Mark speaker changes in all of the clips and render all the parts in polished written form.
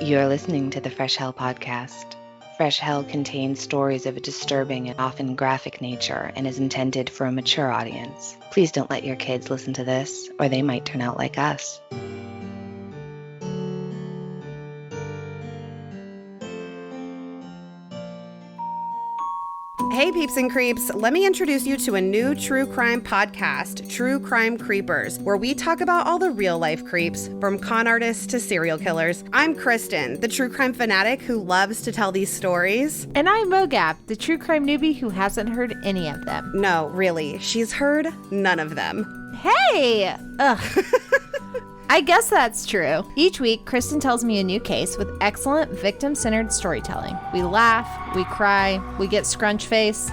Speaker 1: You're listening to the Fresh Hell podcast. Fresh Hell contains stories of a disturbing and often graphic nature and is intended for a mature audience. Please don't let your kids listen to this, or they might turn out like us.
Speaker 2: Hey peeps and creeps, let me introduce you to a new true crime podcast, True Crime Creepers, where we talk about all the real life creeps, from con artists to serial killers. I'm Kristen, the true crime fanatic who loves to tell these stories.
Speaker 3: And I'm Mogab, the true crime newbie who hasn't heard any of them.
Speaker 2: No, really, she's heard none of them.
Speaker 3: Hey! Ugh. I guess that's true. Each week, Kristen tells me a new case with excellent victim-centered storytelling. We laugh, we cry, we get scrunch face,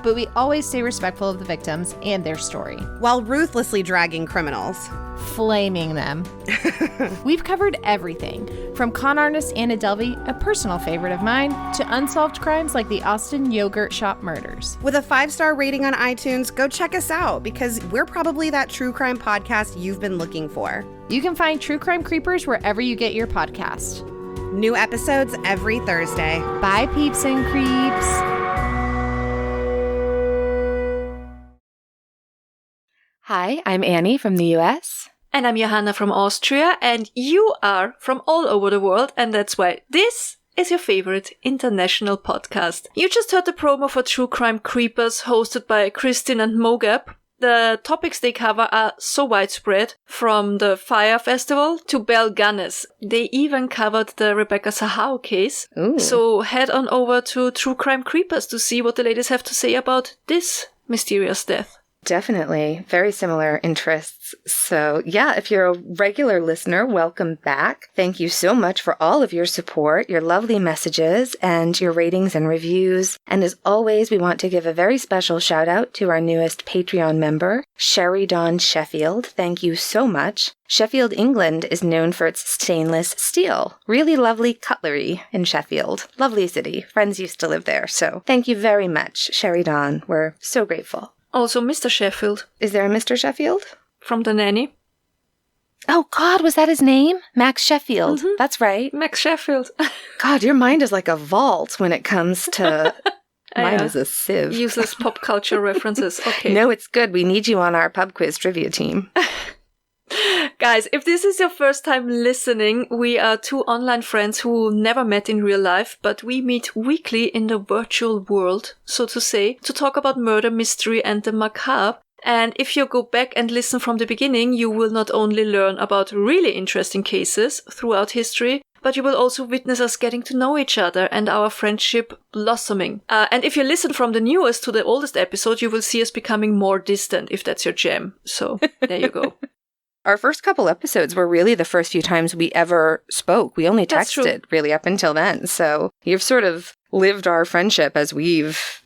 Speaker 3: but we always stay respectful of the victims and their story.
Speaker 2: While ruthlessly dragging criminals.
Speaker 3: Flaming them. We've covered everything, from con artist Anna Delvey, a personal favorite of mine, to unsolved crimes like the Austin Yogurt Shop murders.
Speaker 2: With a 5-star rating on iTunes, go check us out, because we're probably that true crime podcast you've been looking for.
Speaker 3: You can find True Crime Creepers wherever you get your podcast.
Speaker 2: New episodes every Thursday.
Speaker 3: Bye, peeps and creeps.
Speaker 1: Hi, I'm Annie from the US.
Speaker 4: And I'm Johanna from Austria, and you are from all over the world, and that's why this is your favorite international podcast. You just heard the promo for True Crime Creepers, hosted by Kristin and Mogab. The topics they cover are so widespread, from the Fire Festival to Belle Gunness. They even covered the Rebecca Sahau case.
Speaker 1: Ooh.
Speaker 4: So head on over to True Crime Creepers to see what the ladies have to say about this mysterious death.
Speaker 1: Definitely. Very similar interests. So yeah, if you're a regular listener, welcome back. Thank you so much for all of your support, your lovely messages, and your ratings and reviews. And as always, we want to give a very special shout out to our newest Patreon member, Sherry Dawn Sheffield. Thank you so much. Sheffield, England is known for its stainless steel. Really lovely cutlery in Sheffield. Lovely city. Friends used to live there. So thank you very much, Sherry Dawn. We're so grateful.
Speaker 4: Also, Mr. Sheffield.
Speaker 1: Is there a Mr. Sheffield?
Speaker 4: From The Nanny.
Speaker 1: Oh, God, was that his name? Max Sheffield.
Speaker 4: Mm-hmm.
Speaker 1: That's right.
Speaker 4: Max Sheffield.
Speaker 1: God, your mind is like a vault when it comes to... Mine is a sieve.
Speaker 4: Useless pop culture references. Okay.
Speaker 1: No, it's good. We need you on our pub quiz trivia team.
Speaker 4: Guys, if this is your first time listening, we are two online friends who never met in real life, but we meet weekly in the virtual world, so to say, to talk about murder, mystery, and the macabre. And if you go back and listen from the beginning, you will not only learn about really interesting cases throughout history, but you will also witness us getting to know each other and our friendship blossoming. And if you listen from the newest to the oldest episode, you will see us becoming more distant, if that's your jam. So there you go.
Speaker 1: Our first couple episodes were really the first few times we ever spoke. We only texted really up until then. So you've sort of lived our friendship as we've,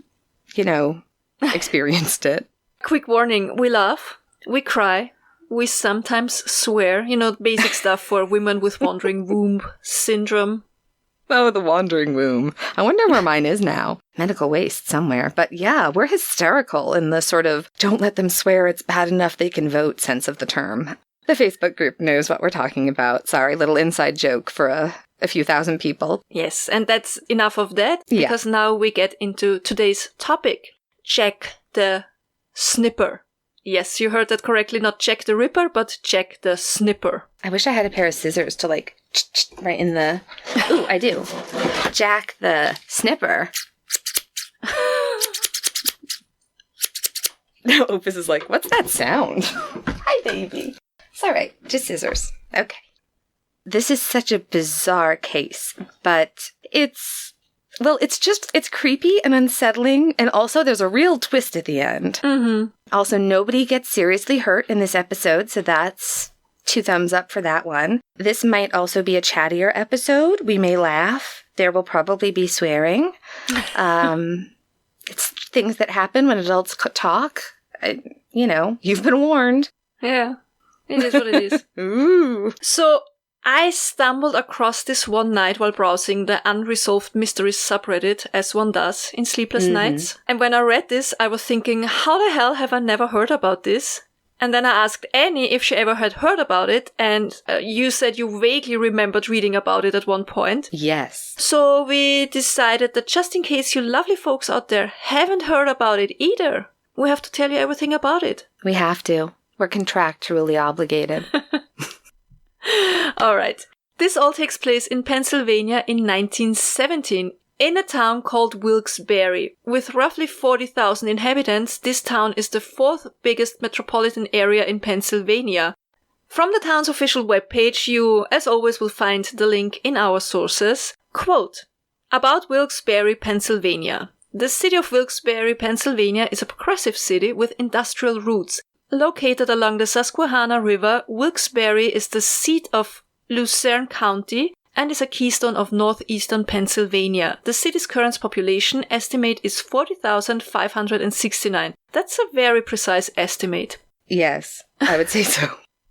Speaker 1: experienced it.
Speaker 4: Quick warning, we laugh, we cry, we sometimes swear, basic stuff for women with wandering womb syndrome.
Speaker 1: Oh, the wandering womb. I wonder where mine is now. Medical waste somewhere. But yeah, we're hysterical in the sort of don't let them swear it's bad enough they can vote sense of the term. The Facebook group knows what we're talking about. Sorry, little inside joke for a few thousand people.
Speaker 4: Yes, and that's enough of that, because now we get into today's topic. Jack the Snipper. Yes, you heard that correctly, not Jack the Ripper, but Jack the Snipper.
Speaker 1: I wish I had a pair of scissors to right in the... Ooh, I do. Jack the Snipper. No, Opus is like, what's that sound? Hi, baby. It's all right. Just scissors. Okay. This is such a bizarre case, but it's creepy and unsettling, and also there's a real twist at the end.
Speaker 4: Mm-hmm.
Speaker 1: Also, nobody gets seriously hurt in this episode, so that's 2 thumbs up for that one. This might also be a chattier episode. We may laugh. There will probably be swearing. It's things that happen when adults talk. You've been warned.
Speaker 4: Yeah, it is what it is.
Speaker 1: Ooh.
Speaker 4: So I stumbled across this one night while browsing the Unresolved Mysteries subreddit, as one does in sleepless nights. And when I read this, I was thinking, how the hell have I never heard about this? And then I asked Annie if she ever had heard about it, and you said you vaguely remembered reading about it at one point.
Speaker 1: Yes.
Speaker 4: So we decided that just in case you lovely folks out there haven't heard about it either, we have to tell you everything about it.
Speaker 1: We have to. We're contractually obligated.
Speaker 4: All right. This all takes place in Pennsylvania in 1917. In a town called Wilkes-Barre. With roughly 40,000 inhabitants, this town is the fourth biggest metropolitan area in Pennsylvania. From the town's official webpage, you, as always, will find the link in our sources. Quote, about Wilkes-Barre, Pennsylvania. The city of Wilkes-Barre, Pennsylvania is a progressive city with industrial roots. Located along the Susquehanna River, Wilkes-Barre is the seat of Lucerne County, and is a keystone of northeastern Pennsylvania. The city's current population estimate is 40,569. That's a very precise estimate.
Speaker 1: Yes, I would say so.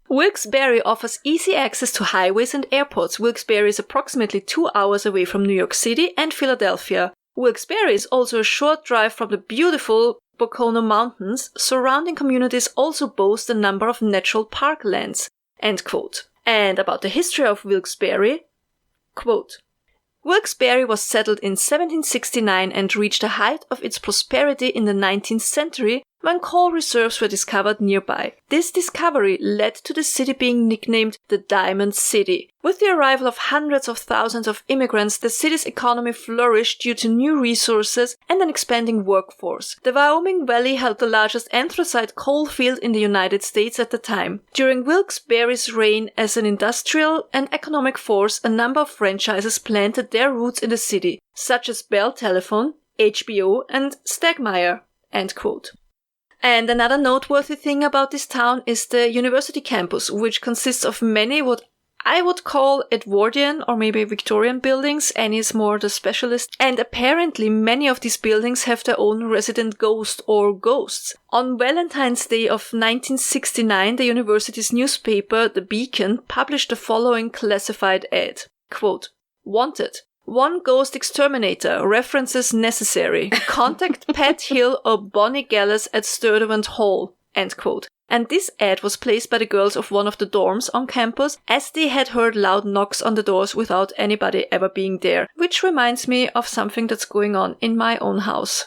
Speaker 4: Wilkes-Barre offers easy access to highways and airports. Wilkes-Barre is approximately 2 hours away from New York City and Philadelphia. Wilkes-Barre is also a short drive from the beautiful Pocono Mountains. Surrounding communities also boast a number of natural parklands. End quote. And about the history of Wilkes-Barre, quote, Wilkes-Barre was settled in 1769 and reached the height of its prosperity in the 19th century when coal reserves were discovered nearby. This discovery led to the city being nicknamed the Diamond City. With the arrival of hundreds of thousands of immigrants, the city's economy flourished due to new resources and an expanding workforce. The Wyoming Valley held the largest anthracite coal field in the United States at the time. During Wilkes-Barre's reign as an industrial and economic force, a number of franchises planted their roots in the city, such as Bell Telephone, HBO, and Stegmaier. End quote. And another noteworthy thing about this town is the university campus, which consists of many what I would call Edwardian or maybe Victorian buildings. Annie is more the specialist. And apparently many of these buildings have their own resident ghost or ghosts. On Valentine's Day of 1969, the university's newspaper, The Beacon, published the following classified ad. Quote, wanted. One ghost exterminator. References necessary. Contact Pat Hill or Bonnie Gallus at Sturdivant Hall. End quote. And this ad was placed by the girls of one of the dorms on campus as they had heard loud knocks on the doors without anybody ever being there. Which reminds me of something that's going on in my own house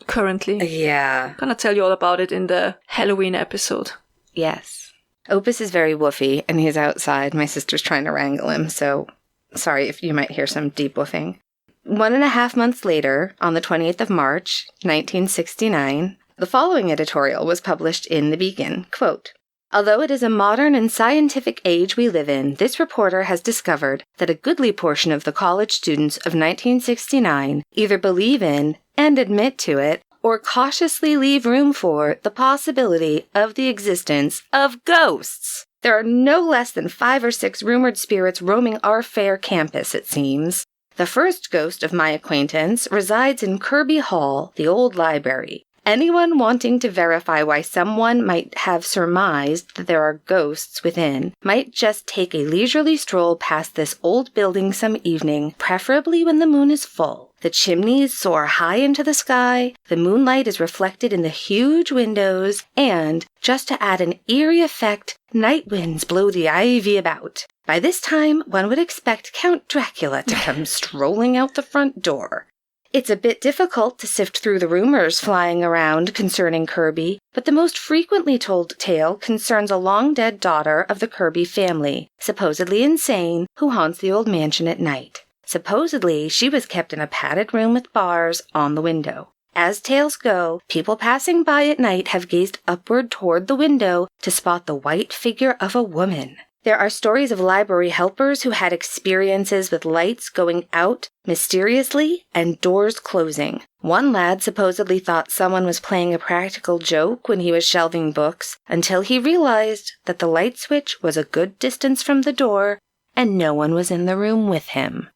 Speaker 4: currently.
Speaker 1: Yeah.
Speaker 4: I'm gonna tell you all about it in the Halloween episode.
Speaker 1: Yes. Opus is very woofy and he's outside. My sister's trying to wrangle him, so sorry if you might hear some deep woofing. 1.5 months later, on the 28th of March, 1969, the following editorial was published in The Beacon. Quote, although it is a modern and scientific age we live in, this reporter has discovered that a goodly portion of the college students of 1969 either believe in and admit to it, or cautiously leave room for the possibility of the existence of ghosts. There are no less than 5 or 6 rumored spirits roaming our fair campus, it seems. The first ghost of my acquaintance resides in Kirby Hall, the old library. Anyone wanting to verify why someone might have surmised that there are ghosts within might just take a leisurely stroll past this old building some evening, preferably when the moon is full. The chimneys soar high into the sky, the moonlight is reflected in the huge windows, and, just to add an eerie effect, night winds blow the ivy about. By this time, one would expect Count Dracula to come strolling out the front door. It's a bit difficult to sift through the rumors flying around concerning Kirby, but the most frequently told tale concerns a long-dead daughter of the Kirby family, supposedly insane, who haunts the old mansion at night. Supposedly, she was kept in a padded room with bars on the window. As tales go, people passing by at night have gazed upward toward the window to spot the white figure of a woman. There are stories of library helpers who had experiences with lights going out mysteriously and doors closing. One lad supposedly thought someone was playing a practical joke when he was shelving books until he realized that the light switch was a good distance from the door and no one was in the room with him.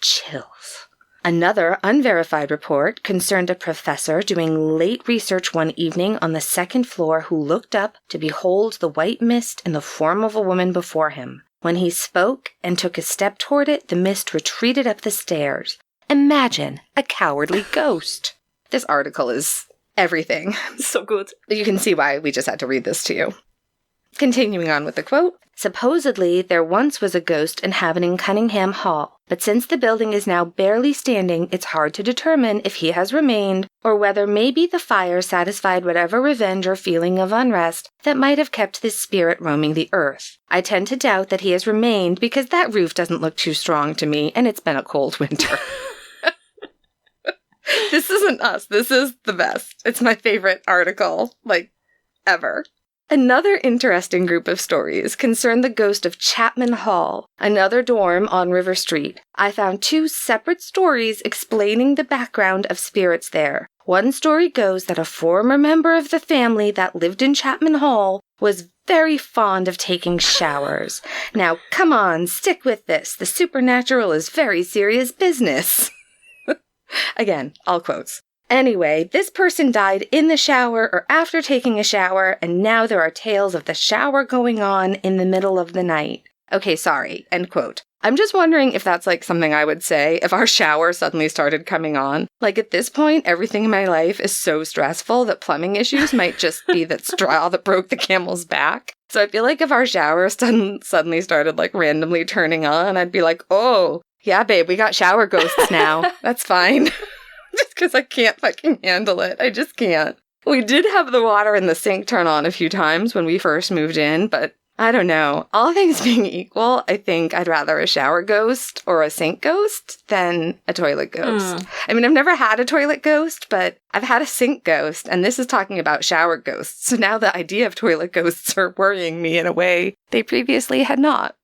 Speaker 1: Chills. Another unverified report concerned a professor doing late research one evening on the second floor who looked up to behold the white mist in the form of a woman before him. When he spoke and took a step toward it, the mist retreated up the stairs. Imagine a cowardly ghost. This article is everything.
Speaker 4: So good.
Speaker 1: You can see why we just had to read this to you. Continuing on with the quote. Supposedly, there once was a ghost inhabiting Cunningham Hall, but since the building is now barely standing, it's hard to determine if he has remained, or whether maybe the fire satisfied whatever revenge or feeling of unrest that might have kept this spirit roaming the earth. I tend to doubt that he has remained because that roof doesn't look too strong to me, and it's been a cold winter. This isn't us. This is the best. It's my favorite article, ever. Another interesting group of stories concern the ghost of Chapman Hall, another dorm on River Street. I found 2 separate stories explaining the background of spirits there. One story goes that a former member of the family that lived in Chapman Hall was very fond of taking showers. Now, come on, stick with this. The supernatural is very serious business. Again, all quotes. Anyway, this person died in the shower or after taking a shower, and now there are tales of the shower going on in the middle of the night. Okay, sorry, end quote. I'm just wondering if that's something I would say if our shower suddenly started coming on. At this point, everything in my life is so stressful that plumbing issues might just be that straw that broke the camel's back. So I feel like if our shower suddenly started randomly turning on, I'd be like, oh, yeah, babe, we got shower ghosts now. That's fine. Just because I can't fucking handle it. I just can't. We did have the water in the sink turn on a few times when we first moved in, but I don't know. All things being equal, I think I'd rather a shower ghost or a sink ghost than a toilet ghost. I mean, I've never had a toilet ghost, but I've had a sink ghost, and this is talking about shower ghosts. So now the idea of toilet ghosts are worrying me in a way they previously had not.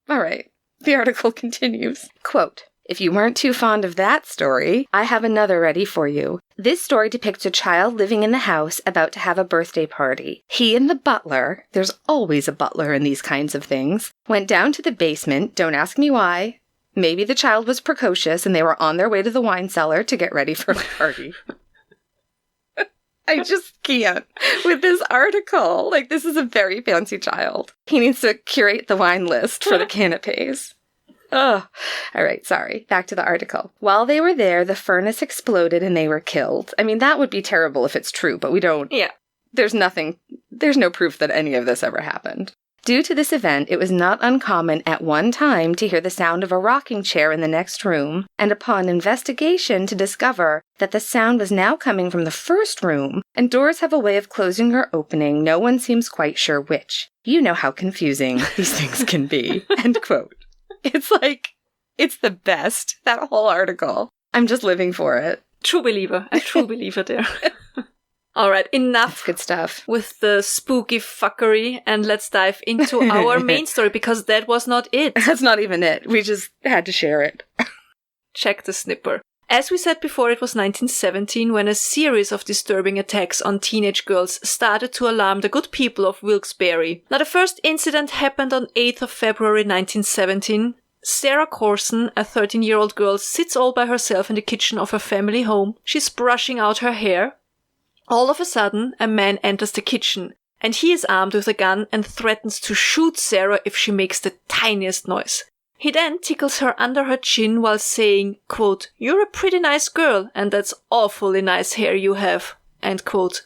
Speaker 1: All right. The article continues. Quote. If you weren't too fond of that story, I have another ready for you. This story depicts a child living in the house about to have a birthday party. He and the butler, there's always a butler in these kinds of things, went down to the basement, don't ask me why. Maybe the child was precocious and they were on their way to the wine cellar to get ready for the party. I just can't with this article. This is a very fancy child. He needs to curate the wine list for the canapes. Ugh. All right, sorry. Back to the article. While they were there, the furnace exploded and they were killed. I mean, that would be terrible if it's true, but we don't...
Speaker 4: Yeah.
Speaker 1: There's no proof that any of this ever happened. Due to this event, it was not uncommon at one time to hear the sound of a rocking chair in the next room, and upon investigation to discover that the sound was now coming from the first room, and doors have a way of closing or opening, no one seems quite sure which. You know how confusing these things can be. End quote. It's it's the best, that whole article. I'm just living for it.
Speaker 4: True believer. A true believer there. All right, enough.
Speaker 1: That's good stuff.
Speaker 4: With the spooky fuckery, and let's dive into our main story, because that was not it.
Speaker 1: That's not even it. We just had to share it.
Speaker 4: Check the snipper. As we said before, it was 1917 when a series of disturbing attacks on teenage girls started to alarm the good people of Wilkes-Barre. Now, the first incident happened on 8th of February 1917. Sarah Corson, a 13-year-old girl, sits all by herself in the kitchen of her family home. She's brushing out her hair. All of a sudden, a man enters the kitchen, and he is armed with a gun and threatens to shoot Sarah if she makes the tiniest noise. He then tickles her under her chin while saying, quote, "You're a pretty nice girl, and that's awfully nice hair you have," end quote.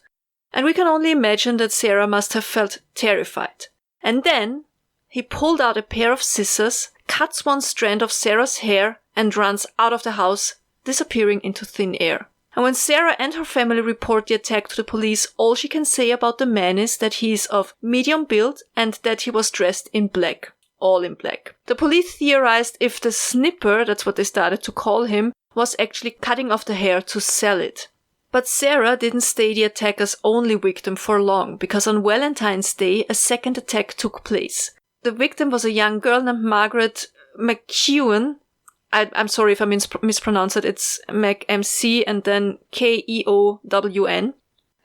Speaker 4: And we can only imagine that Sarah must have felt terrified. And then he pulled out a pair of scissors, cuts one strand of Sarah's hair, and runs out of the house, disappearing into thin air. And when Sarah and her family report the attack to the police, all she can say about the man is that he is of medium build and that he was dressed in black. All in black. The police theorized if the snipper, that's what they started to call him, was actually cutting off the hair to sell it. But Sarah didn't stay the attacker's only victim for long, because on Valentine's Day, a second attack took place. The victim was a young girl named Margaret McKeown. I'm sorry if I mispronounce it. It's MC and then Keown.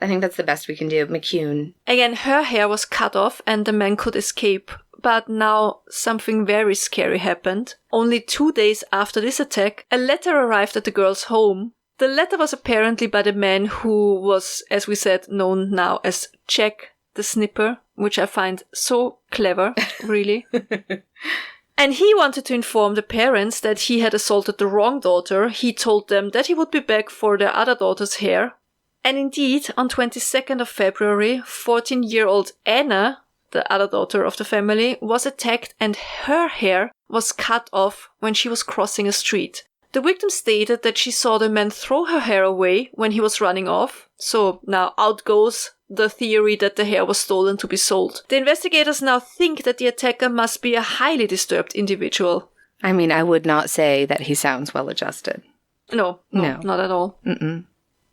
Speaker 1: I think that's the best we can do. McKeown.
Speaker 4: Again, her hair was cut off and the man could escape. But now something very scary happened. Only 2 days after this attack, a letter arrived at the girl's home. The letter was apparently by the man who was, as we said, known now as Jack the Snipper, which I find so clever, really. And he wanted to inform the parents that he had assaulted the wrong daughter. He told them that he would be back for their other daughter's hair. And indeed, on 22nd of February, 14-year-old Anna, the other daughter of the family, was attacked and her hair was cut off when she was crossing a street. The victim stated that she saw the man throw her hair away when he was running off. So now out goes the theory that the hair was stolen to be sold. The investigators now think that the attacker must be a highly disturbed individual.
Speaker 1: I mean, I would not say that he sounds well-adjusted.
Speaker 4: No, not at all.
Speaker 1: Mm-mm.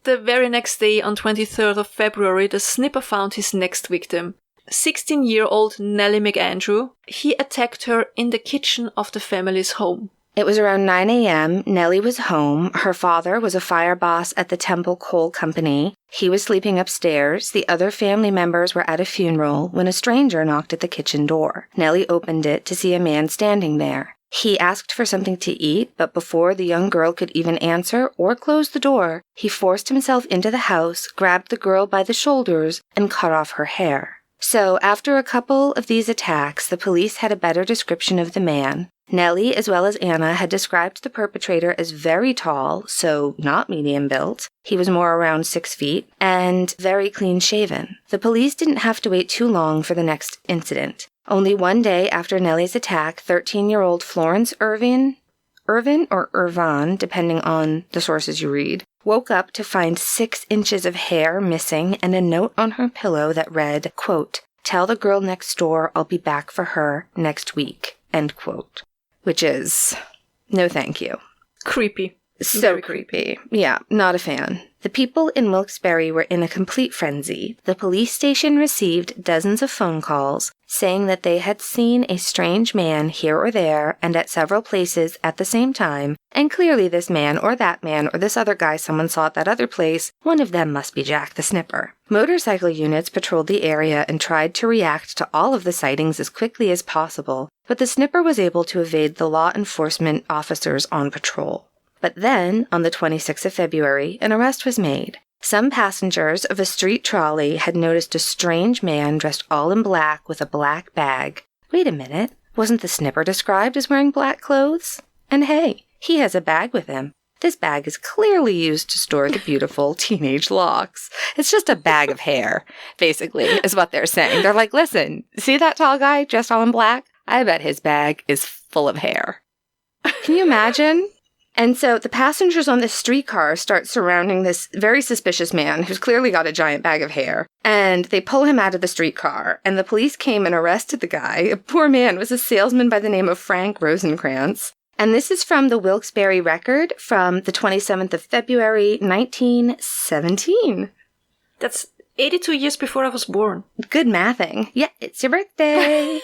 Speaker 4: The very next day, on 23rd of February, the snipper found his next victim. 16-year-old Nellie McAndrew. He attacked her in the kitchen of the family's home.
Speaker 1: It was around 9 a.m. Nellie was home. Her father was a fire boss at the Temple Coal Company. He was sleeping upstairs. The other family members were at a funeral when a stranger knocked at the kitchen door. Nellie opened it to see a man standing there. He asked for something to eat, but before the young girl could even answer or close the door, he forced himself into the house, grabbed the girl by the shoulders, and cut off her hair. So, after a couple of these attacks, the police had a better description of the man. Nellie, as well as Anna, had described the perpetrator as very tall, so not medium built. He was more around 6 feet, and very clean-shaven. The police didn't have to wait too long for the next incident. Only one day after Nellie's attack, 13-year-old Florence Irvin or Irvan, depending on the sources you read, woke up to find 6 inches of hair missing and a note on her pillow that read, quote, "Tell the girl next door I'll be back for her next week," end quote. Which is, no thank you.
Speaker 4: Creepy.
Speaker 1: So
Speaker 4: Very
Speaker 1: creepy. Yeah, not a fan. The people in Wilkes-Barre were in a complete frenzy. The police station received dozens of phone calls saying that they had seen a strange man here or there and at several places at the same time, and clearly this man or this other guy someone saw at that other place, one of them must be Jack the Snipper. Motorcycle units patrolled the area and tried to react to all of the sightings as quickly as possible, but the Snipper was able to evade the law enforcement officers on patrol. But then, on the 26th of February, an arrest was made. Some passengers of a street trolley had noticed a strange man dressed all in black with a black bag. Wait a minute, wasn't the Snipper described as wearing black clothes? And hey, he has a bag with him. This bag is clearly used to store the beautiful teenage locks. It's just a bag of hair, basically, is what they're saying. They're like, listen, see that tall guy dressed all in black? I bet his bag is full of hair. Can you imagine? And so the passengers on this streetcar start surrounding this very suspicious man who's clearly got a giant bag of hair. And they pull him out of the streetcar. And the police came and arrested the guy. A poor man was a salesman by the name of Frank Rosencrantz. And this is from the Wilkes-Barre Record from the 27th of February, 1917.
Speaker 4: That's 82 years before I was born.
Speaker 1: Good mathing. Yeah, it's your birthday.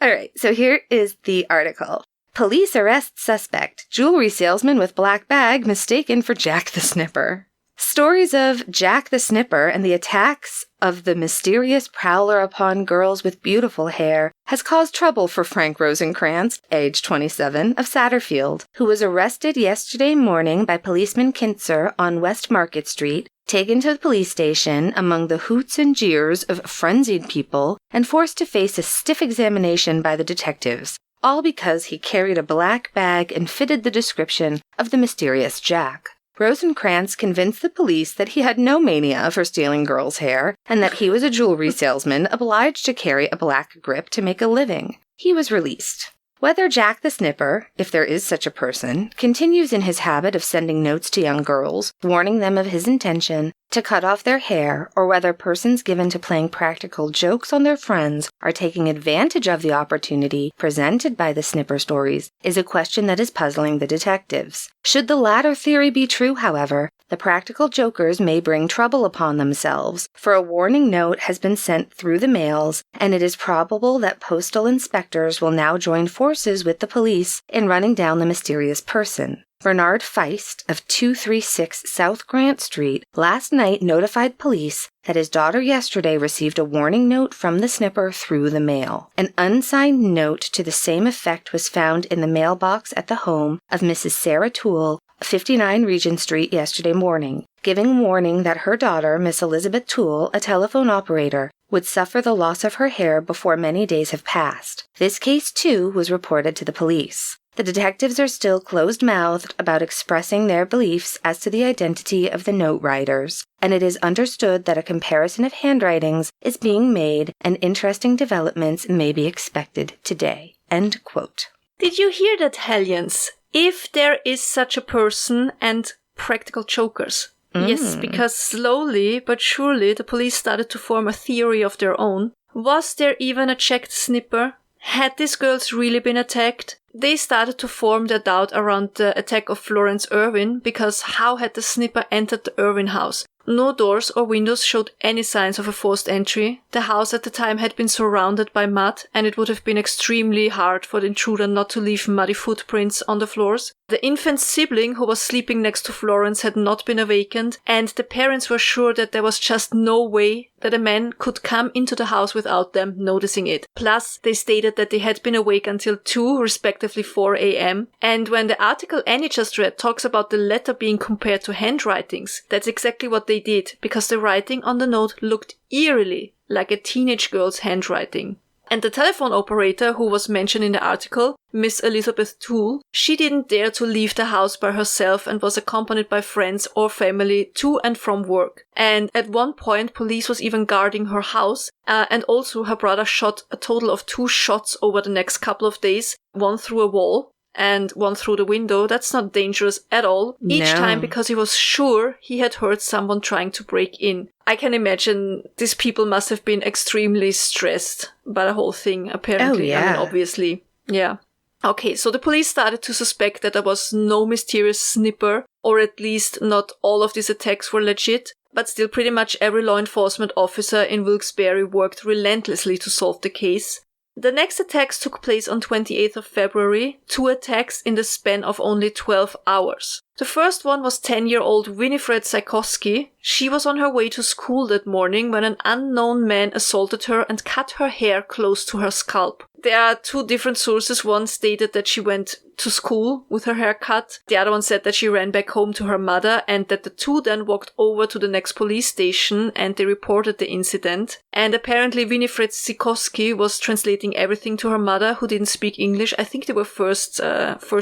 Speaker 1: All right, so here is the article. Police arrest suspect, jewelry salesman with black bag mistaken for Jack the Snipper. Stories of Jack the Snipper and the attacks of the mysterious prowler upon girls with beautiful hair has caused trouble for Frank Rosencrantz, age 27, of Satterfield, who was arrested yesterday morning by policeman Kintzer on West Market Street, taken to the police station among the hoots and jeers of frenzied people, and forced to face a stiff examination by the detectives. All because he carried a black bag and fitted the description of the mysterious Jack. Rosencrantz convinced the police that he had no mania for stealing girls' hair, and that he was a jewelry salesman obliged to carry a black grip to make a living. He was released. Whether Jack the Snipper, if there is such a person, continues in his habit of sending notes to young girls, warning them of his intention to cut off their hair, or whether persons given to playing practical jokes on their friends are taking advantage of the opportunity presented by the Snipper stories, is a question that is puzzling the detectives. Should the latter theory be true, however, the practical jokers may bring trouble upon themselves, for a warning note has been sent through the mails, and it is probable that postal inspectors will now join forces with the police in running down the mysterious person. Bernard Feist of 236 South Grant Street last night notified police that his daughter yesterday received a warning note from the Snipper through the mail. An unsigned note to the same effect was found in the mailbox at the home of Mrs. Sarah Toole, 59 Regent Street yesterday morning, giving warning that her daughter, Miss Elizabeth Toole, a telephone operator, would suffer the loss of her hair before many days have passed. This case, too, was reported to the police. The detectives are still closed-mouthed about expressing their beliefs as to the identity of the note writers, and it is understood that a comparison of handwritings is being made and interesting developments may be expected today. End quote.
Speaker 4: Did you hear that, Hellions? If there is such a person and practical chokers. Yes, because slowly but surely the police started to form a theory of their own. Was there even a checked snipper? Had these girls really been attacked? They started to form their doubt around the attack of Florence Irwin, because how had the snipper entered the Irwin house? No doors or windows showed any signs of a forced entry. The house at the time had been surrounded by mud, and it would have been extremely hard for the intruder not to leave muddy footprints on the floors. The infant sibling who was sleeping next to Florence had not been awakened, and the parents were sure that there was just no way that a man could come into the house without them noticing it. Plus, they stated that they had been awake until 2, respectively 4 a.m. And when the article Annie just read talks about the letter being compared to handwritings, that's exactly what they did, because the writing on the note looked eerily like a teenage girl's handwriting. And the telephone operator who was mentioned in the article, Miss Elizabeth Toole, she didn't dare to leave the house by herself and was accompanied by friends or family to and from work. And at one point, police was even guarding her house. And also her brother shot a total of 2 shots over the next couple of days, one through a wall and one through the window. That's not dangerous at all. Each time because he was sure he had heard someone trying to break in. I can imagine these people must have been extremely stressed by the whole thing, apparently.
Speaker 1: Oh, yeah.
Speaker 4: I mean, obviously. Yeah. Okay, so the police started to suspect that there was no mysterious snipper, or at least not all of these attacks were legit. But still, pretty much every law enforcement officer in Wilkes-Barre worked relentlessly to solve the case. The next attacks took place on 28th of February, 2 attacks in the span of only 12 hours. The first one was 10-year-old Winifred Sikorsky. She was on her way to school that morning when an unknown man assaulted her and cut her hair close to her scalp. There are 2 different sources. One stated that she went to school with her hair cut. The other one said that she ran back home to her mother, and that the 2 then walked over to the next police station and they reported the incident. And apparently Winifred Sikorsky was translating everything to her mother, who didn't speak English. I think they were first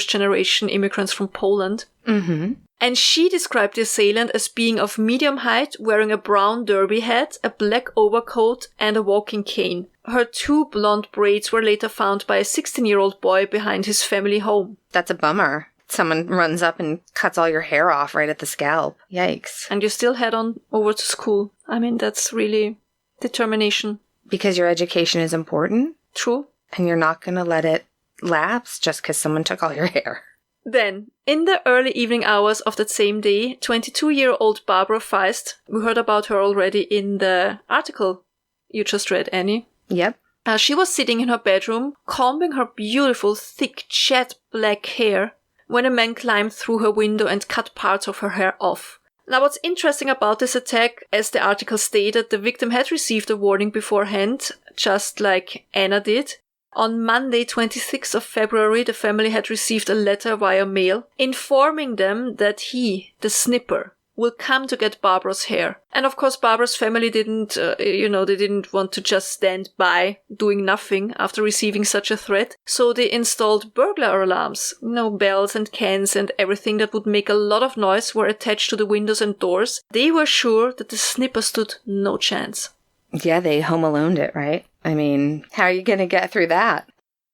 Speaker 4: generation immigrants from Poland.
Speaker 1: Mm-hmm.
Speaker 4: And she described the assailant as being of medium height, wearing a brown derby hat, a black overcoat, and a walking cane. Her 2 blonde braids were later found by a 16-year-old boy behind his family home.
Speaker 1: That's a bummer. Someone runs up and cuts all your hair off right at the scalp. Yikes.
Speaker 4: And you still head on over to school. I mean, that's really determination.
Speaker 1: Because your education is important?
Speaker 4: True.
Speaker 1: And you're not going to let it lapse just because someone took all your hair.
Speaker 4: Then, in the early evening hours of that same day, 22-year-old Barbara Feist, we heard about her already in the article you just read, Annie.
Speaker 1: Yep.
Speaker 4: She was sitting in her bedroom, combing her beautiful, thick, jet black hair, when a man climbed through her window and cut parts of her hair off. Now, what's interesting about this attack, as the article stated, the victim had received a warning beforehand, just like Anna did. On Monday, 26th of February, the family had received a letter via mail informing them that he, the snipper, will come to get Barbara's hair. And of course, Barbara's family didn't, they didn't want to just stand by doing nothing after receiving such a threat. So they installed burglar alarms. Bells and cans and everything that would make a lot of noise were attached to the windows and doors. They were sure that the snipper stood no chance.
Speaker 1: Yeah, they home aloned it, right? I mean, how are you going to get through that?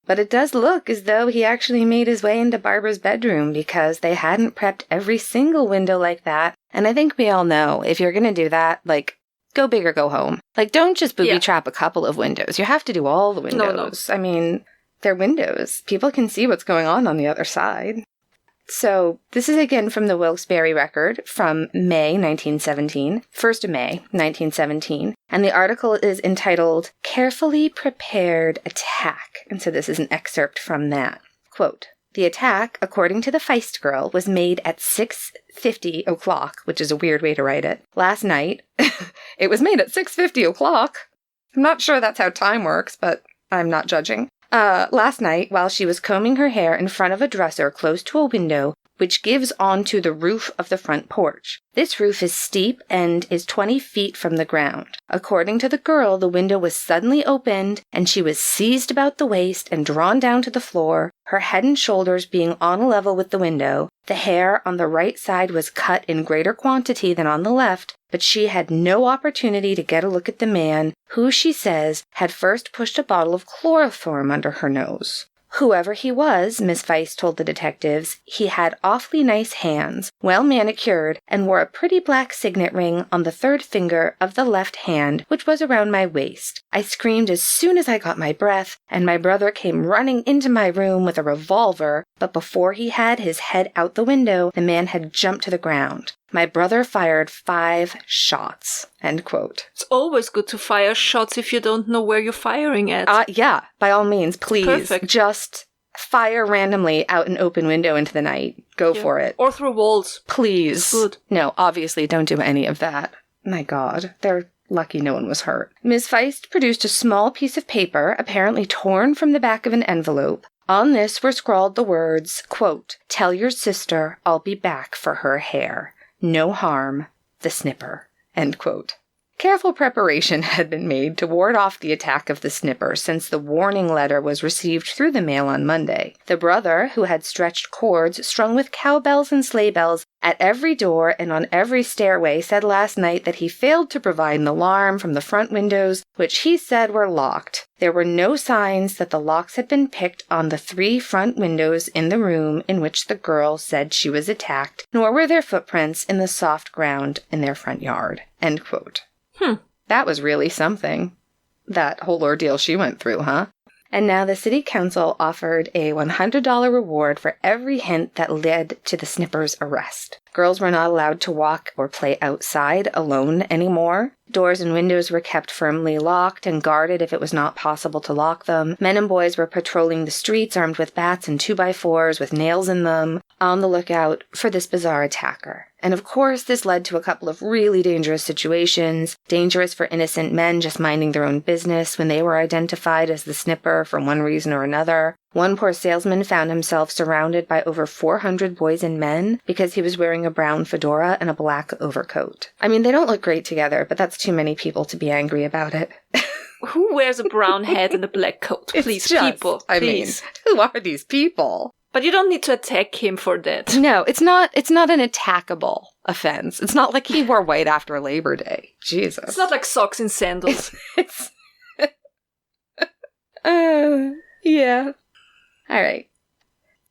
Speaker 1: But it does look as though he actually made his way into Barbara's bedroom because they hadn't prepped every single window like that. And I think we all know if you're going to do that, go big or go home. Don't just booby trap a couple of windows. You have to do all the windows. No. I mean, they're windows. People can see what's going on the other side. So this is again from the Wilkes-Barre record from May 1917, 1st of May 1917, and the article is entitled Carefully Prepared Attack, and so this is an excerpt from that. Quote, "The attack, according to the Feist girl, was made at 6:50 o'clock, which is a weird way to write it, last night." It was made at 6:50 o'clock. I'm not sure that's how time works, but I'm not judging. Last night, while she was combing her hair in front of a dresser close to a window, which gives onto the roof of the front porch. This roof is steep and is 20 feet from the ground. According to the girl, the window was suddenly opened and she was seized about the waist and drawn down to the floor, her head and shoulders being on a level with the window. The hair on the right side was cut in greater quantity than on the left, but she had no opportunity to get a look at the man, who, she says, had first pushed a bottle of chloroform under her nose. Whoever he was, Miss Feist told the detectives, he had awfully nice hands, well manicured, and wore a pretty black signet ring on the third finger of the left hand, which was around my waist. I screamed as soon as I got my breath, and my brother came running into my room with a revolver, but before he had his head out the window, the man had jumped to the ground. My brother fired 5 shots. End quote.
Speaker 4: It's always good to fire shots if you don't know where you're firing at.
Speaker 1: Yeah, by all means, please.
Speaker 4: Perfect.
Speaker 1: Just fire randomly out an open window into the night. Go for it.
Speaker 4: Or through walls.
Speaker 1: Please.
Speaker 4: It's good.
Speaker 1: No, obviously don't do any of that. My God, they're lucky no one was hurt. Ms. Feist produced a small piece of paper, apparently torn from the back of an envelope. On this were scrawled the words, quote, "Tell your sister I'll be back for her hair. No harm, the Snipper." End quote. Careful preparation had been made to ward off the attack of the Snipper since the warning letter was received through the mail on Monday. The brother, who had stretched cords strung with cowbells and sleigh bells at every door and on every stairway, said last night that he failed to provide an alarm from the front windows, which he said were locked. There were no signs that the locks had been picked on the 3 front windows in the room in which the girl said she was attacked, nor were there footprints in the soft ground in their front yard. End quote. That was really something. That whole ordeal she went through, huh? And now the city council offered a $100 reward for every hint that led to the Snipper's arrest. Girls were not allowed to walk or play outside alone anymore. Doors and windows were kept firmly locked and guarded if it was not possible to lock them. Men and boys were patrolling the streets armed with bats and 2x4s with nails in them, on the lookout for this bizarre attacker. And of course, this led to a couple of really dangerous situations, dangerous for innocent men just minding their own business when they were identified as the Snipper for one reason or another. One poor salesman found himself surrounded by over 400 boys and men because he was wearing a brown fedora and a black overcoat. I mean, they don't look great together, but that's too many people to be angry about it.
Speaker 4: Who wears a brown hat and a black coat? Please, people. Please.
Speaker 1: I mean, who are these people?
Speaker 4: But you don't need to attack him for that.
Speaker 1: No, it's not an attackable offense. It's not like he wore white after Labor Day. Jesus.
Speaker 4: It's not like socks and sandals.
Speaker 1: Yeah. All right.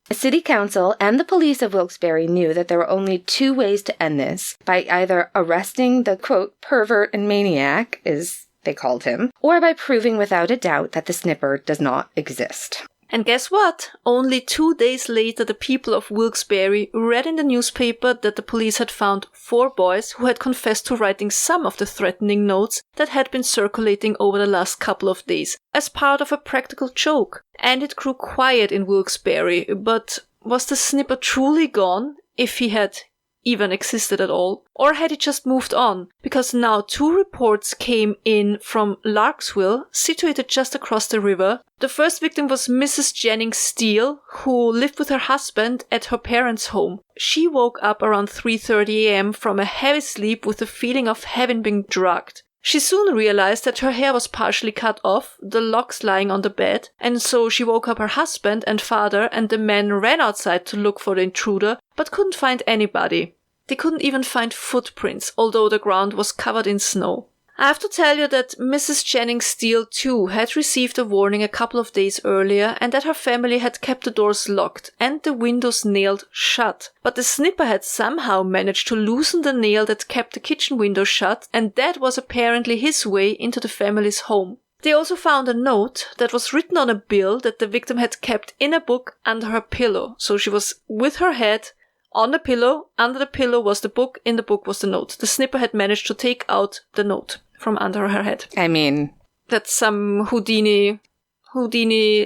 Speaker 1: The city council and the police of Wilkes-Barre knew that there were only 2 ways to end this, by either arresting the, quote, pervert and maniac, as they called him, or by proving without a doubt that the Snipper does not exist.
Speaker 4: And guess what? Only 2 days later, the people of Wilkes-Barre read in the newspaper that the police had found 4 boys who had confessed to writing some of the threatening notes that had been circulating over the last couple of days as part of a practical joke. And it grew quiet in Wilkes-Barre, but was the Snipper truly gone, if he had even existed at all? Or had he just moved on? Because now 2 reports came in from Larksville, situated just across the river. The first victim was Mrs. Jennings Steele, who lived with her husband at her parents' home. She woke up around 3:30 a.m. from a heavy sleep with the feeling of having been drugged. She soon realized that her hair was partially cut off, the locks lying on the bed, and so she woke up her husband and father, and the men ran outside to look for the intruder, but couldn't find anybody. They couldn't even find footprints, although the ground was covered in snow. I have to tell you that Mrs. Jennings Steele too had received a warning a couple of days earlier, and that her family had kept the doors locked and the windows nailed shut. But the Snipper had somehow managed to loosen the nail that kept the kitchen window shut, and that was apparently his way into the family's home. They also found a note that was written on a bill that the victim had kept in a book under her pillow. So she was with her head on the pillow, under the pillow was the book, in the book was the note. The Snipper had managed to take out the note from under her head.
Speaker 1: I mean,
Speaker 4: that's some Houdini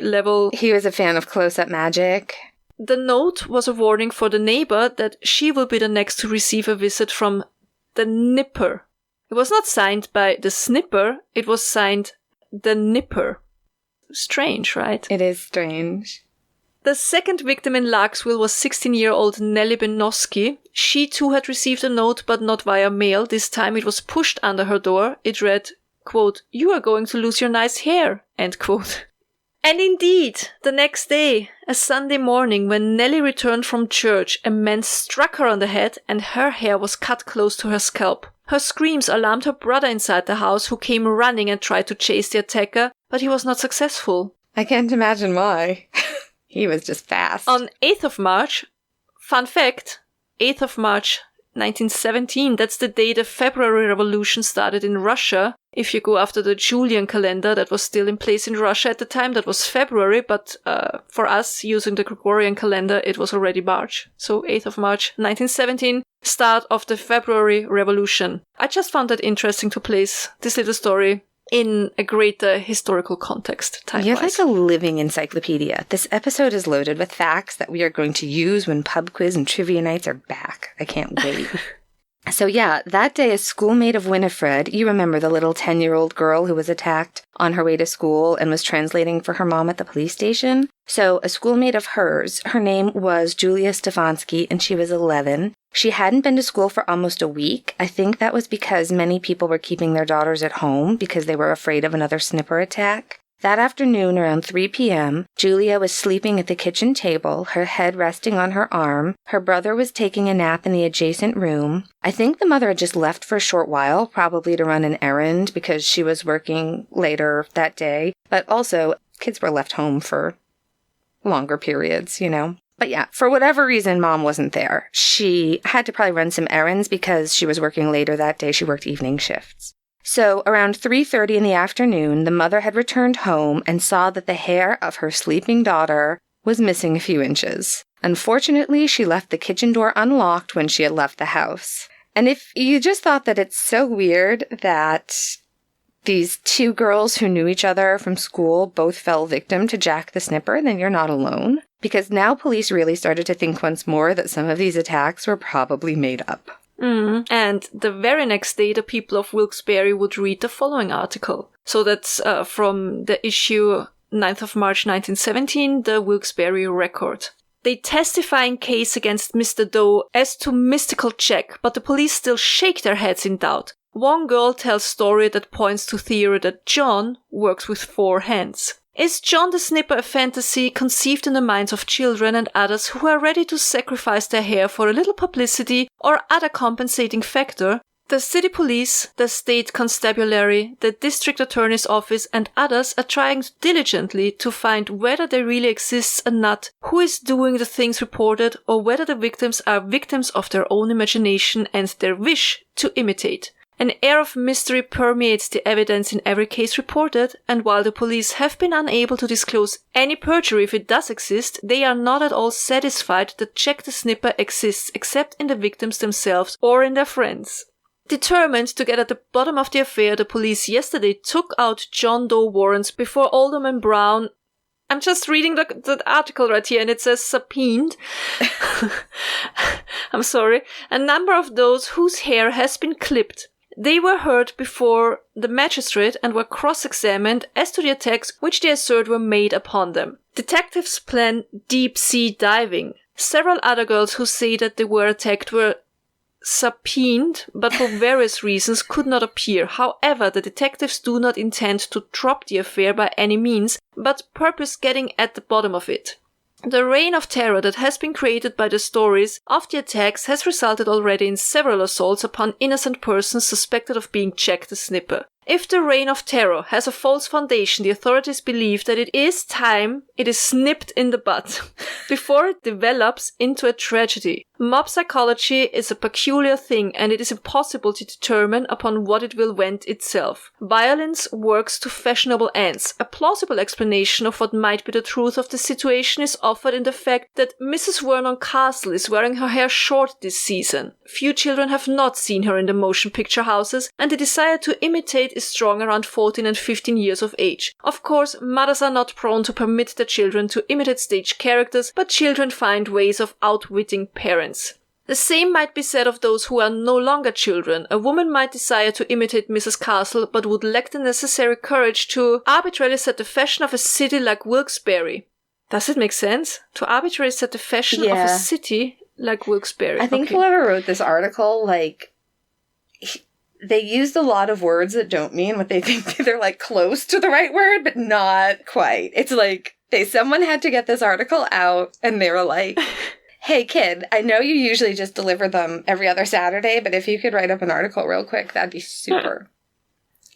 Speaker 4: level.
Speaker 1: He was a fan of close-up magic.
Speaker 4: The note was a warning for the neighbor that she will be the next to receive a visit from the Nipper. It was not signed by the Snipper, it was signed the Nipper. Strange, right?
Speaker 1: It is strange.
Speaker 4: The second victim in Larksville was 16-year-old Nellie Benoski. She too had received a note, but not via mail. This time it was pushed under her door. It read, quote, "You are going to lose your nice hair," end quote. And indeed, the next day, a Sunday morning, when Nellie returned from church, a man struck her on the head and her hair was cut close to her scalp. Her screams alarmed her brother inside the house, who came running and tried to chase the attacker, but he was not successful.
Speaker 1: I can't imagine why. He was just fast.
Speaker 4: On 8th of March, fun fact, 8th of March 1917, that's the day the February Revolution started in Russia. If you go after the Julian calendar that was still in place in Russia at the time, that was February, but for us, using the Gregorian calendar, it was already March. So 8th of March 1917, start of the February Revolution. I just found that interesting to place this little story in a greater historical context, time-wise.
Speaker 1: You're like a living encyclopedia. This episode is loaded with facts that we are going to use when pub quiz and trivia nights are back. I can't wait. So yeah, that day a schoolmate of Winifred, you remember the little 10-year-old girl who was attacked on her way to school and was translating for her mom at the police station? So a schoolmate of hers, her name was Julia Stefanski, and she was 11. She hadn't been to school for almost a week. I think that was because many people were keeping their daughters at home because they were afraid of another Snipper attack. That afternoon, around 3 p.m., Julia was sleeping at the kitchen table, her head resting on her arm. Her brother was taking a nap in the adjacent room. I think the mother had just left for a short while, probably to run an errand because she was working later that day. But also, kids were left home for longer periods, you know. But yeah, for whatever reason, Mom wasn't there. She had to probably run some errands because she was working later that day. She worked evening shifts. So around 3:30 in the afternoon, the mother had returned home and saw that the hair of her sleeping daughter was missing a few inches. Unfortunately, she left the kitchen door unlocked when she had left the house. And if you just thought that it's so weird that these two girls who knew each other from school both fell victim to Jack the Snipper, then you're not alone. Because now police really started to think once more that some of these attacks were probably made up.
Speaker 4: And the very next day, the people of Wilkes-Barre would read the following article. So that's from the issue 9th of March 1917, the Wilkes-Barre Record. They testify in case against Mr. Doe as to mystical Jack, but the police still shake their heads in doubt. One girl tells story that points to theory that John works with 4 hands. Is John the Snipper a fantasy conceived in the minds of children and others who are ready to sacrifice their hair for a little publicity or other compensating factor? The city police, the state constabulary, the district attorney's office and others are trying diligently to find whether there really exists a nut who is doing the things reported or whether the victims are victims of their own imagination and their wish to imitate. An air of mystery permeates the evidence in every case reported, and while the police have been unable to disclose any perjury if it does exist, they are not at all satisfied that Jack the Snipper exists except in the victims themselves or in their friends. Determined to get at the bottom of the affair, the police yesterday took out John Doe warrants before Alderman Brown. I'm just reading the article right here and it says subpoenaed. I'm sorry. A number of those whose hair has been clipped. They were heard before the magistrate and were cross-examined as to the attacks which they assert were made upon them. Detectives plan deep-sea diving. Several other girls who say that they were attacked were subpoenaed, but for various reasons could not appear. However, the detectives do not intend to drop the affair by any means, but purpose getting at the bottom of it. The reign of terror that has been created by the stories of the attacks has resulted already in several assaults upon innocent persons suspected of being Jack the Snipper. If the reign of terror has a false foundation, the authorities believe that it is time it is nipped in the bud before it develops into a tragedy. Mob psychology is a peculiar thing and it is impossible to determine upon what it will vent itself. Violence works to fashionable ends. A plausible explanation of what might be the truth of the situation is offered in the fact that Mrs. Vernon Castle is wearing her hair short this season. Few children have not seen her in the motion picture houses, and the desire to imitate is strong around 14 and 15 years of age. Of course, mothers are not prone to permit their children to imitate stage characters, but children find ways of outwitting parents. The same might be said of those who are no longer children. A woman might desire to imitate Mrs. Castle, but would lack the necessary courage to arbitrarily set the fashion of a city like Wilkes-Barre. Does it make sense? To arbitrarily set the fashion of a city like Wilkes-Barre.
Speaker 1: I think whoever wrote this article, like, they used a lot of words that don't mean what they think. They're, like, close to the right word, but not quite. It's like, someone had to get this article out, and they were like, hey, kid, I know you usually just deliver them every other Saturday, but if you could write up an article real quick, that'd be super.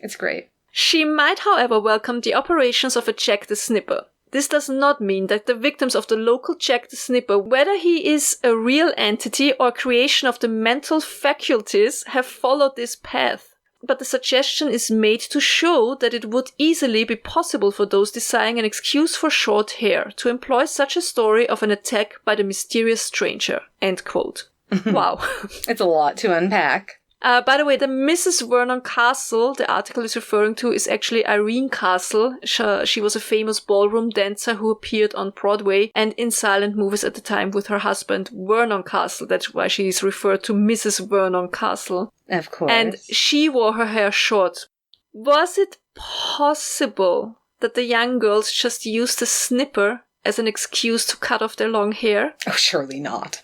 Speaker 1: It's great.
Speaker 4: She might, however, welcome the operations of a Jack the Snipper. This does not mean that the victims of the local Jack the Snipper, whether he is a real entity or creation of the mental faculties, have followed this path. But the suggestion is made to show that it would easily be possible for those desiring an excuse for short hair to employ such a story of an attack by the mysterious stranger. End quote. Wow.
Speaker 1: It's a lot to unpack.
Speaker 4: By the way, the Mrs. Vernon Castle the article is referring to is actually Irene Castle. She was a famous ballroom dancer who appeared on Broadway and in silent movies at the time with her husband, Vernon Castle. That's why she is referred to Mrs. Vernon Castle.
Speaker 1: Of course.
Speaker 4: And she wore her hair short. Was it possible that the young girls just used a snipper as an excuse to cut off their long hair?
Speaker 1: Oh, surely not.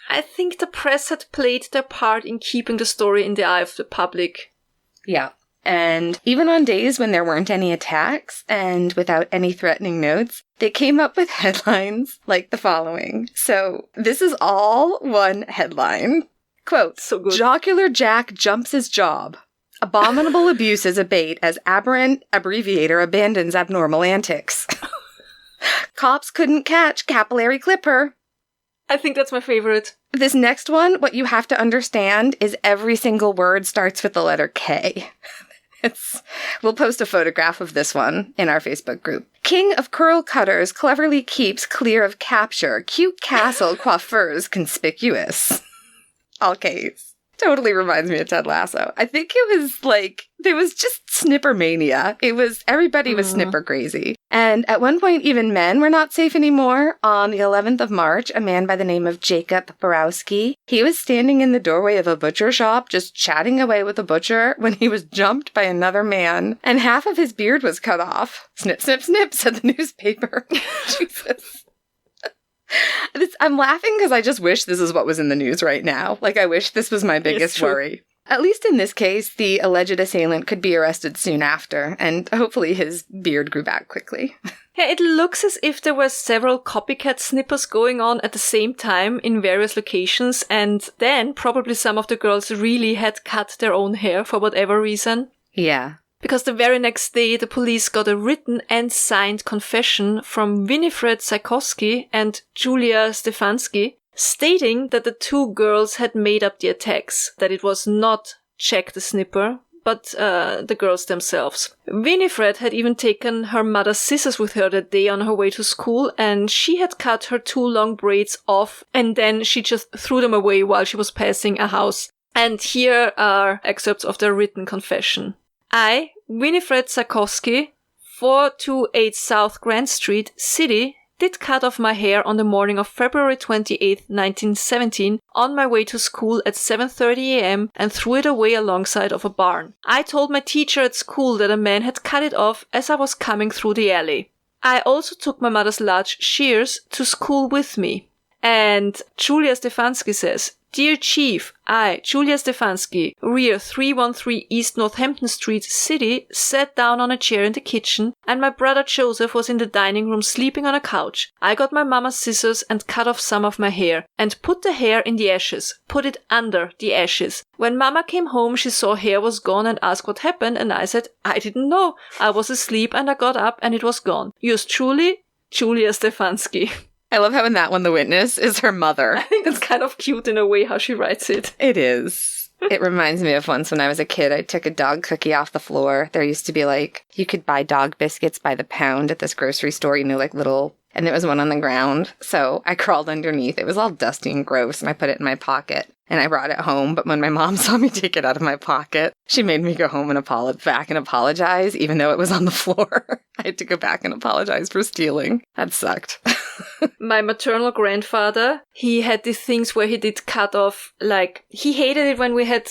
Speaker 4: I think the press had played their part in keeping the story in the eye of the public.
Speaker 1: Yeah. And even on days when there weren't any attacks and without any threatening notes, they came up with headlines like the following. So this is all one headline. Quote,
Speaker 4: So good.
Speaker 1: Jocular Jack jumps his job. Abominable abuse as a bait as aberrant abbreviator abandons abnormal antics. Cops couldn't catch capillary clipper.
Speaker 4: I think that's my favorite.
Speaker 1: This next one, what you have to understand is every single word starts with the letter K. We'll post a photograph of this one in our Facebook group. King of curl cutters cleverly keeps clear of capture. Cute castle coiffeurs conspicuous. All K's. Totally reminds me of Ted Lasso. I think it was like, there was just snipper mania. Everybody was snipper crazy. And at one point, even men were not safe anymore. On the 11th of March, a man by the name of Jacob Borowski, he was standing in the doorway of a butcher shop, just chatting away with a butcher when he was jumped by another man, and half of his beard was cut off. Snip, snip, snip, said the newspaper. Jesus. I'm laughing because I just wish this is what was in the news right now. Like, I wish this was my biggest worry. At least in this case, the alleged assailant could be arrested soon after, and hopefully his beard grew back quickly.
Speaker 4: Yeah, it looks as if there were several copycat snippers going on at the same time in various locations, and then probably some of the girls really had cut their own hair for whatever reason.
Speaker 1: Yeah.
Speaker 4: Because the very next day, the police got a written and signed confession from Winifred Tchaikovsky and Julia Stefanski, stating that the two girls had made up the attacks, that it was not Jack the Snipper, but the girls themselves. Winifred had even taken her mother's scissors with her that day on her way to school, and she had cut her two long braids off, and then she just threw them away while she was passing a house. And here are excerpts of their written confession. I, Winifred Tchaikovsky, 428 South Grand Street, City, did cut off my hair on the morning of February 28, 1917, on my way to school at 7:30 a.m. and threw it away alongside of a barn. I told my teacher at school that a man had cut it off as I was coming through the alley. I also took my mother's large shears to school with me. And Julia Stefanski says, Dear Chief, I, Julia Stefanski, rear 313 East Northampton Street, City, sat down on a chair in the kitchen, and my brother Joseph was in the dining room sleeping on a couch. I got my mama's scissors and cut off some of my hair, and put the hair in the ashes, put it under the ashes. When mama came home, she saw hair was gone and asked what happened, and I said, I didn't know. I was asleep and I got up and it was gone. Yours truly, Julia Stefanski.
Speaker 1: I love how in that one the witness is her mother.
Speaker 4: I think it's kind of cute in a way how she writes it.
Speaker 1: It is. It reminds me of once when I was a kid, I took a dog cookie off the floor. There used to be like, you could buy dog biscuits by the pound at this grocery store, you know, like little, and there was one on the ground. So I crawled underneath. It was all dusty and gross, and I put it in my pocket. And I brought it home, but when my mom saw me take it out of my pocket, she made me go home and apologize, even though it was on the floor. I had to go back and apologize for stealing. That sucked.
Speaker 4: My maternal grandfather, he had these things where he did cut off, like, he hated it when we had,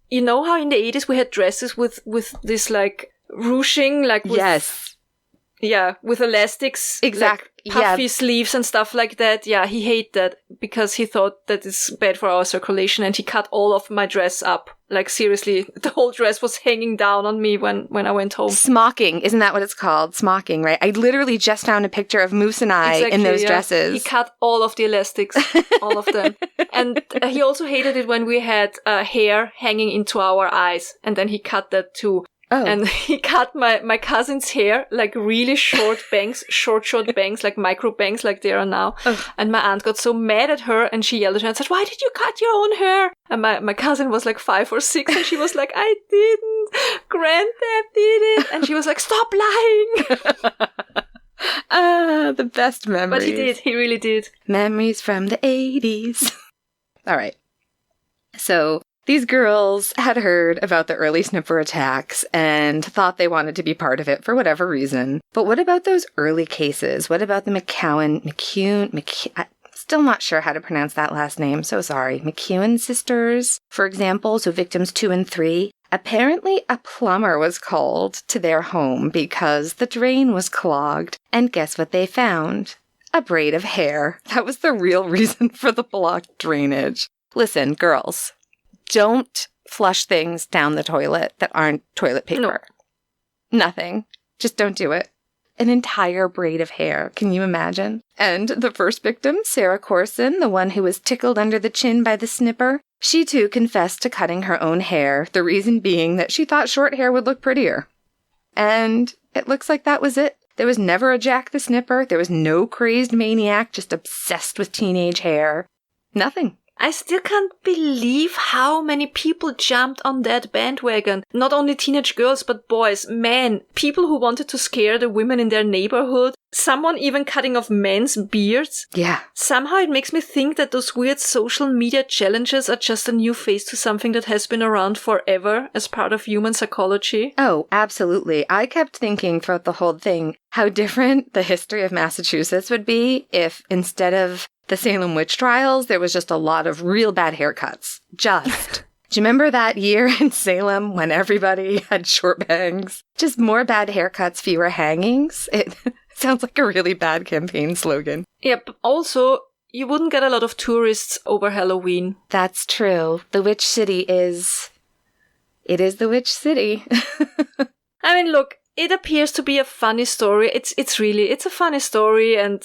Speaker 4: you know how in the 80s we had dresses with this, like, ruching, like, with,
Speaker 1: yes.
Speaker 4: Yeah, with elastics.
Speaker 1: Exactly.
Speaker 4: Like puffy sleeves and stuff like that. Yeah, he hated that because he thought that it's bad for our circulation, and he cut all of my dress up. Like, seriously, the whole dress was hanging down on me when I went home.
Speaker 1: Smocking, isn't that what it's called? Smocking, right? I literally just found a picture of Moose and I in those dresses.
Speaker 4: He cut all of the elastics, all of them. And he also hated it when we had hair hanging into our eyes, and then he cut that too.
Speaker 1: Oh.
Speaker 4: And he cut my cousin's hair, like really short bangs, short bangs, like micro bangs like they are now.
Speaker 1: Ugh.
Speaker 4: And my aunt got so mad at her, and she yelled at her and said, "Why did you cut your own hair?" And my cousin was like 5 or 6, and she was like, "I didn't. Granddad did it." And she was like, "Stop lying."
Speaker 1: The best memories.
Speaker 4: But he did. He really did.
Speaker 1: Memories from the 80s. All right. So these girls had heard about the early Snipper attacks and thought they wanted to be part of it for whatever reason. But what about those early cases? What about the McCune, I'm still not sure how to pronounce that last name, so sorry. McCune sisters, for example, so victims 2 and 3. Apparently, a plumber was called to their home because the drain was clogged. And guess what they found? A braid of hair. That was the real reason for the blocked drainage. Listen, girls, don't flush things down the toilet that aren't toilet paper. No. Nothing. Just don't do it. An entire braid of hair. Can you imagine? And the first victim, Sarah Corson, the one who was tickled under the chin by the Snipper, she too confessed to cutting her own hair, the reason being that she thought short hair would look prettier. And it looks like that was it. There was never a Jack the Snipper. There was no crazed maniac just obsessed with teenage hair. Nothing.
Speaker 4: I still can't believe how many people jumped on that bandwagon. Not only teenage girls, but boys, men, people who wanted to scare the women in their neighborhood. Someone even cutting off men's beards.
Speaker 1: Yeah.
Speaker 4: Somehow it makes me think that those weird social media challenges are just a new face to something that has been around forever as part of human psychology.
Speaker 1: Oh, absolutely. I kept thinking throughout the whole thing how different the history of Massachusetts would be if instead of the Salem witch trials, there was just a lot of real bad haircuts. Just. Do you remember that year in Salem when everybody had short bangs? Just more bad haircuts, fewer hangings? It sounds like a really bad campaign slogan.
Speaker 4: Yep. Also, you wouldn't get a lot of tourists over Halloween.
Speaker 1: That's true. The Witch City is... It is the Witch City.
Speaker 4: I mean, look, it appears to be a funny story. It's a funny story, and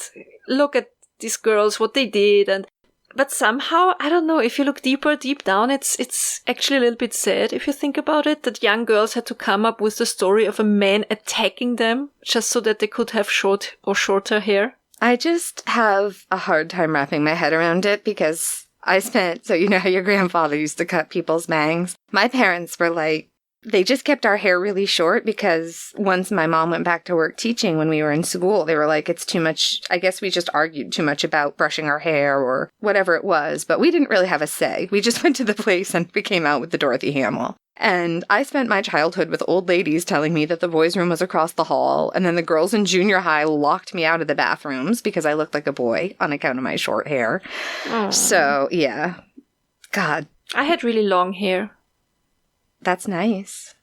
Speaker 4: look at these girls, what they did, but somehow, I don't know, if you look deep down, it's actually a little bit sad if you think about it, that young girls had to come up with the story of a man attacking them just so that they could have short or shorter hair.
Speaker 1: I just have a hard time wrapping my head around it because so you know how your grandfather used to cut people's bangs? My parents were like, they just kept our hair really short because once my mom went back to work teaching when we were in school, they were like, it's too much. I guess we just argued too much about brushing our hair or whatever it was, but we didn't really have a say. We just went to the place and we came out with the Dorothy Hamill. And I spent my childhood with old ladies telling me that the boys' room was across the hall, and then the girls in junior high locked me out of the bathrooms because I looked like a boy on account of my short hair. Aww. So, yeah. God.
Speaker 4: I had really long hair.
Speaker 1: That's nice.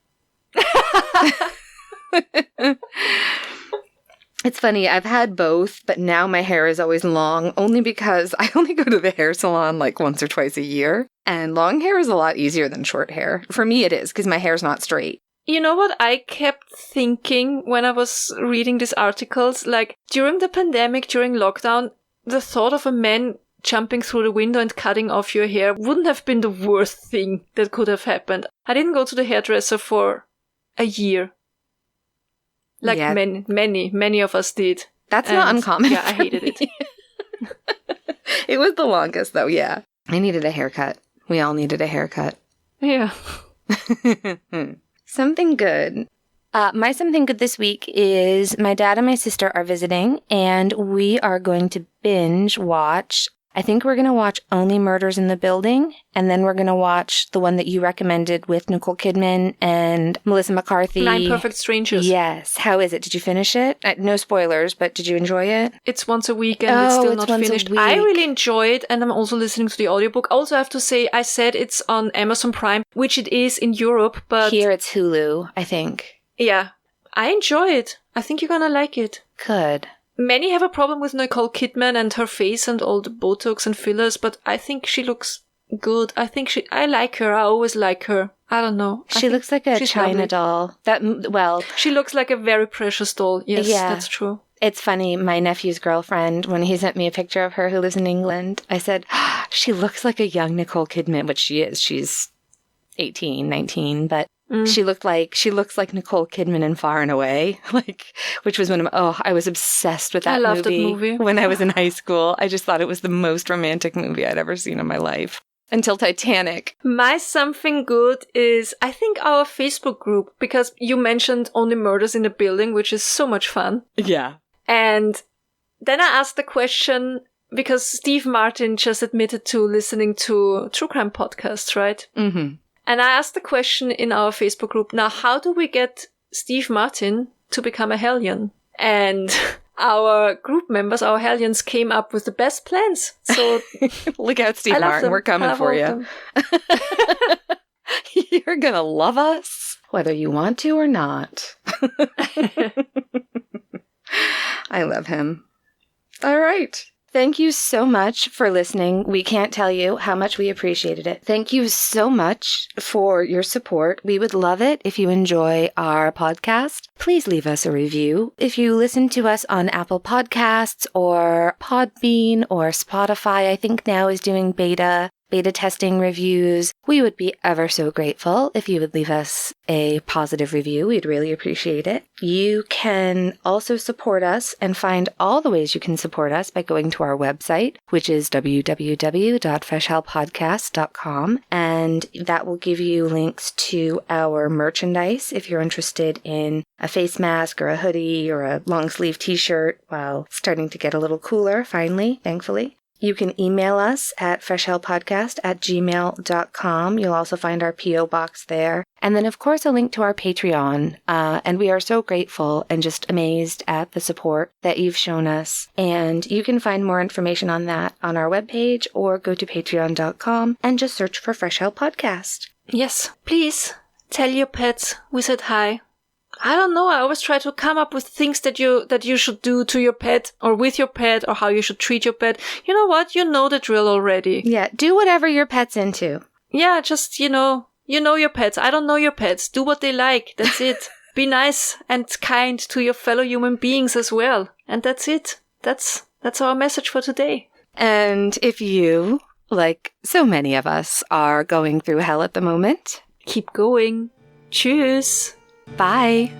Speaker 1: It's funny, I've had both, but now my hair is always long, only because I only go to the hair salon like once or twice a year, and long hair is a lot easier than short hair. For me it is, because my hair's not straight.
Speaker 4: You know what I kept thinking when I was reading these articles? Like, during the pandemic, during lockdown, the thought of a man jumping through the window and cutting off your hair wouldn't have been the worst thing that could have happened. I didn't go to the hairdresser for a year. Like many of us did.
Speaker 1: That's not uncommon.
Speaker 4: Yeah, I hated it.
Speaker 1: It was the longest though, yeah. I needed a haircut. We all needed a haircut.
Speaker 4: Yeah.
Speaker 1: Something good. My something good this week is my dad and my sister are visiting, and we are going to binge watch. I think we're going to watch Only Murders in the Building, and then we're going to watch the one that you recommended with Nicole Kidman and Melissa McCarthy.
Speaker 4: 9 Perfect Strangers.
Speaker 1: Yes. How is it? Did you finish it? No spoilers, but did you enjoy it?
Speaker 4: It's once a week and it's still not finished. I really enjoy it, and I'm also listening to the audiobook. Also, I have to say, I said it's on Amazon Prime, which it is in Europe, but...
Speaker 1: Here it's Hulu, I think.
Speaker 4: Yeah. I enjoy it. I think you're gonna like it.
Speaker 1: Good.
Speaker 4: Many have a problem with Nicole Kidman and her face and all the Botox and fillers, but I think she looks good. I like her. I always like her. I don't know.
Speaker 1: She looks like a China doll.
Speaker 4: She looks like a very precious doll. Yes, that's true.
Speaker 1: It's funny. My nephew's girlfriend, when he sent me a picture of her who lives in England, I said, she looks like a young Nicole Kidman, which she is. She's 18, 19, but she looks like Nicole Kidman in Far and Away, which was I was obsessed with that movie when I was in high school. I just thought it was the most romantic movie I'd ever seen in my life. Until Titanic.
Speaker 4: My something good is, I think, our Facebook group, because you mentioned Only Murders in the Building, which is so much fun.
Speaker 1: Yeah.
Speaker 4: And then I asked the question, because Steve Martin just admitted to listening to true crime podcasts, right?
Speaker 1: Mm-hmm.
Speaker 4: And I asked the question in our Facebook group, now how do we get Steve Martin to become a Hellion? And our group members, our Hellions, came up with the best plans. So
Speaker 1: look out, Steve Martin, we're coming for you. You're going to love us, whether you want to or not. I love him. All right. Thank you so much for listening. We can't tell you how much we appreciated it. Thank you so much for your support. We would love it if you enjoy our podcast. Please leave us a review. If you listen to us on Apple Podcasts or Podbean or Spotify, I think now is doing beta testing reviews. We would be ever so grateful if you would leave us a positive review. We'd really appreciate it. You can also support us and find all the ways you can support us by going to our website, which is www.freshhellpodcast.com. And that will give you links to our merchandise if you're interested in a face mask or a hoodie or a long sleeve t-shirt. Well, it's starting to get a little cooler, finally, thankfully. You can email us at freshhellpodcast@gmail.com. You'll also find our P.O. box there. And then, of course, a link to our Patreon. And we are so grateful and just amazed at the support that you've shown us. And you can find more information on that on our webpage or go to patreon.com and just search for Fresh Hell Podcast.
Speaker 4: Yes, please tell your pets we said hi. I don't know. I always try to come up with things that you should do to your pet or with your pet or how you should treat your pet. You know what? You know the drill already.
Speaker 1: Yeah, do whatever your pet's into.
Speaker 4: Yeah, just, you know your pets. I don't know your pets. Do what they like. That's it. Be nice and kind to your fellow human beings as well. And that's it. That's our message for today.
Speaker 1: And if you, like so many of us, are going through hell at the moment,
Speaker 4: keep going. Tschüss.
Speaker 1: Bye.